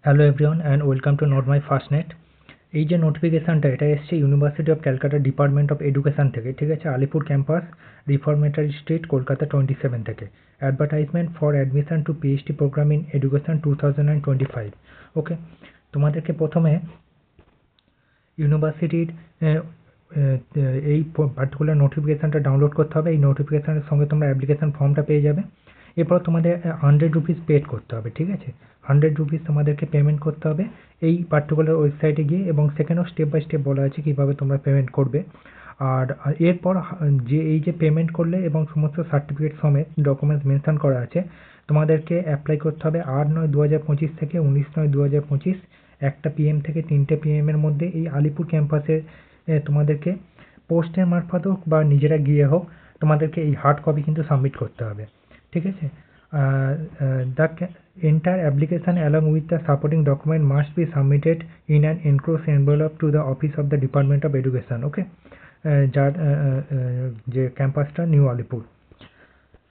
Hello everyone and welcome to not my first net. এই যে নোটিফিকেশানটা এটা এসছে university of Calcutta department of education থেকে, ঠিক আছে, Alipore campus, reformatory street, Kolkata 27 থেকে। Advertisement for admission to PhD programme in education 2025। Okay, তোমাদেরকে প্রথমে ইউনিভার্সিটির এই পার্টিকুলার নোটিফিকেশানটা ডাউনলোড করতে হবে। এই নোটিফিকেশানের সঙ্গে তোমরা অ্যাপ্লিকেশান ফর্মটা পেয়ে যাবে। এরপর তোমাদের 100 রুপিস পেড করতে হবে, ঠিক আছে। 100 রুপিস তোমাদেরকে পেমেন্ট করতে হবে এই পার্টিকুলার ওয়েবসাইটে গিয়ে, এবং সেখানেও স্টেপ বাই স্টেপ বলা আছে কীভাবে তোমরা পেমেন্ট করবে। আর এরপর এই যে পেমেন্ট করলে এবং সমস্ত সার্টিফিকেট সমেত ডকুমেন্টস মেনশন করা আছে, তোমাদেরকে অ্যাপ্লাই করতে হবে 8/9/2025 থেকে 19/9/2025 1টা PM থেকে 3টে PM এর মধ্যে এই আলিপুর ক্যাম্পাসে তোমাদেরকে পোস্টের মারফত হোক বা নিজেরা গিয়ে হোক তোমাদেরকে এই হার্ড কপি কিন্তু সাবমিট করতে হবে, ঠিক আছে। The entire application along with the supporting document must be submitted in an enclosed envelope to the office of the Department of Education, okay, যার যে ক্যাম্পাসটা নিউ আলিপুর।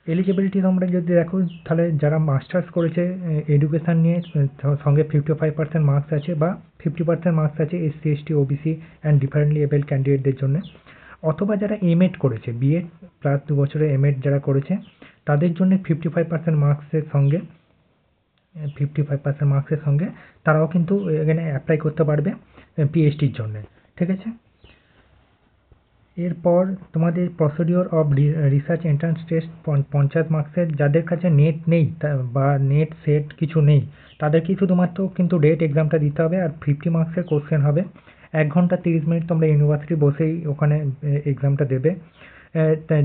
এলিজিবিলিটি তোমরা যদি দেখো তাহলে যারা মাস্টার্স করেছে এডুকেশান নিয়ে, সঙ্গে 55% মার্কস আছে বা 50% মার্কস আছে SC ST OBC and differently able ক্যান্ডিডেটদের জন্য, অথবা যারা এমএড করেছে, বিএড প্লাস 2 বছরের এমএড যারা করেছে তাদের জন্য 55% মার্কসের সঙ্গে তারাও কিন্তু এখানে অ্যাপ্লাই করতে পারবে পিএইচডির জন্য, ঠিক আছে। এরপর তোমাদের procedure of research entrance test 50 মার্কসের, যাদের কাছে নেট নেই বা নেট সেট কিছু নেই তাদেরকেই শুধুমাত্র কিন্তু ডেট এক্সামটা দিতে হবে। আর 50 মার্কসের কোশ্চেন হবে, 1 ঘন্টা 30 মিনিট তোমরা ইউনিভার্সিটি বসেই ওখানে এক্সামটা দেবে।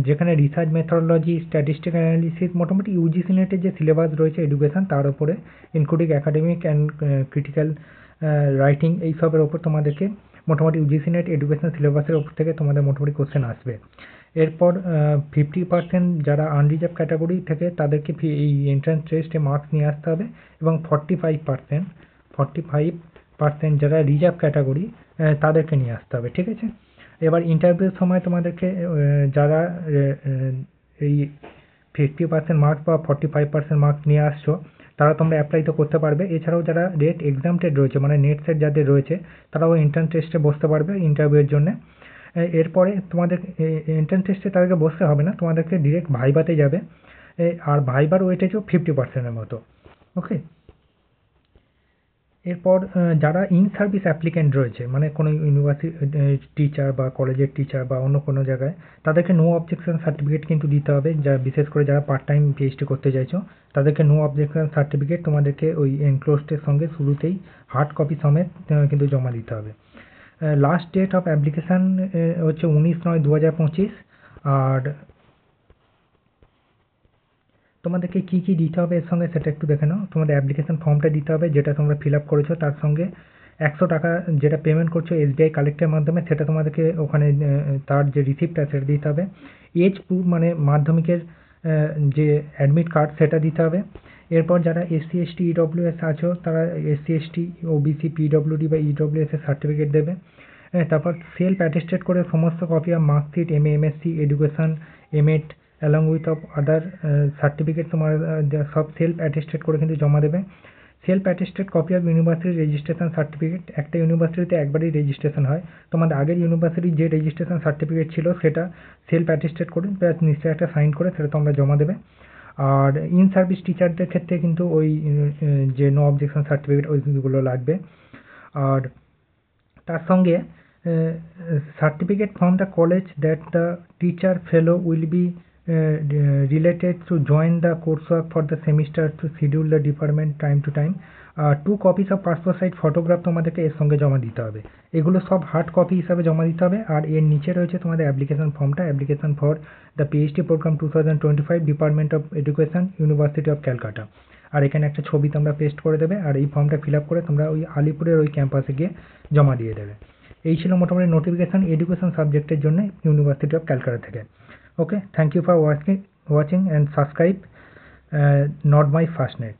যেখানে রিসার্চ মেথোডোলজি, স্ট্যাটিস্টিক্যাল অ্যানালিসিস, মোটামুটি ইউজিসি নেটের যে সিলেবাস রয়েছে এডুকেশান তার উপরে, including academic and critical writing, এইসবের ওপর তোমাদেরকে মোটামুটি ইউজিসি নেট এডুকেশন সিলেবাসের ওপর থেকে তোমাদের মোটামুটি কোশ্চেন আসবে। এরপর 50% যারা আনরিজার্ভ ক্যাটাগরি থেকে তাদেরকে এই এন্ট্রান্স টেস্টে মার্কস নিয়ে আসতে হবে, এবং 45% যারা রিজার্ভ ক্যাটাগরি তাদেরকে নিয়ে আসতে হবে, ঠিক আছে। এবার ইন্টারভিউর সময় তোমাদেরকে যারা এই 50% মার্কস বা 45% মার্কস নিয়ে আসছো তারা তোমরা অ্যাপ্লাই তো করতে পারবে। এছাড়াও যারা নেট এক্সামটেড রয়েছে, মানে নেট সেট যাদের রয়েছে, তারাও এন্ট্রান্স টেস্টে বসতে পারবে ইন্টারভিউয়ের জন্য। এরপরে তোমাদের এন্ট্রান্স টেস্টে তাদেরকে বসতে হবে না, তোমাদেরকে ডিরেক্ট ভাইভাতে যাবে, আর ভাইবার ওয়েটেজও 50%-এর মতো, ওকে। এরপর যারা ইন সার্ভিস অ্যাপ্লিক্যান্ট রয়েছে, মানে কোনো ইউনিভার্সিটি টিচার বা কলেজের টিচার বা অন্য কোনো জায়গায়, তাদেরকে নো অবজেকশন সার্টিফিকেট কিন্তু দিতে হবে। যা বিশেষ করে যারা পার্ট টাইম পিএইচডি করতে চাইছো তাদেরকে নো অবজেকশন সার্টিফিকেট তোমাদেরকে ওই এনক্লোজডের সঙ্গে শুরুতেই হার্ড কপি সমেত কিন্তু জমা দিতে হবে। লাস্ট ডেট অফ অ্যাপ্লিকেশান হচ্ছে 19/9/2025। আর তোমাদেরকে কী কী দিতে হবে এর সঙ্গে সেটা একটু দেখে নাও। তোমাদের অ্যাপ্লিকেশান ফর্মটা দিতে হবে, যেটা তোমরা ফিল আপ করেছো, তার সঙ্গে 100 টাকা যেটা পেমেন্ট করছো SBI কালেক্টের মাধ্যমে, সেটা তোমাদেরকে ওখানে তার যে রিসিপ্টটা সেটা দিতে হবে। এজ প্রুফ মানে মাধ্যমিকের যে অ্যাডমিট কার্ড সেটা দিতে হবে। এরপর যারা SC ST EWS আছো তারা SC ST OBC PWD বা EWS এর সার্টিফিকেট দেবে। তারপর সেলফ অ্যাটেস্টেড করে সমস্ত copy of marksheet, MA MSc education, M.Ed. along with of other certificate তোমার সব সেলফ অ্যাটেস্টেড করে কিন্তু জমা দেবে। Self attested copy of university registration certificate, একটা ইউনিভার্সিটিতে একবারই রেজিস্ট্রেশন হয়, তোমাদের আগের ইউনিভার্সিটির যে রেজিস্ট্রেশন সার্টিফিকেট ছিল সেটা সেলফ অ্যাটেস্টেড করে প্লাস নিশ্চয়ই একটা সাইন করে সেটা তোমরা জমা দেবে। আর ইন সার্ভিস টিচারদের ক্ষেত্রে কিন্তু ওই যে নো অবজেকশন সার্টিফিকেট ওইগুলো লাগবে। আর তার সঙ্গে certificate from the college that the teacher fellow will be related to join the coursework for the semester to schedule the department time to time. 2 copies of passport size photograph তোমাদেরকে এর সঙ্গে জমা দিতে হবে। এগুলো সব হার্ড কপি হিসাবে জমা দিতে হবে। আর এর নিচে রয়েছে তোমাদের অ্যাপ্লিকেশন ফর্মটা, application for the PhD programme 2025 department of education university of Calcutta. আর এখানে একটা ছবি তোমরা পেস্ট করে দেবে, আর এই ফর্মটা ফিল আপ করে তোমরা ওই আলিপুরের ওই ক্যাম্পাসে গিয়ে জমা দিয়ে দেবে। এই ছিল মোটামুটি নোটিফিকেশান এডুকেশন সাবজেক্টের জন্য ইউনিভার্সিটি অফ ক্যালকাটা থেকে। Okay, thank you for watching and subscribe Not My Fastnet.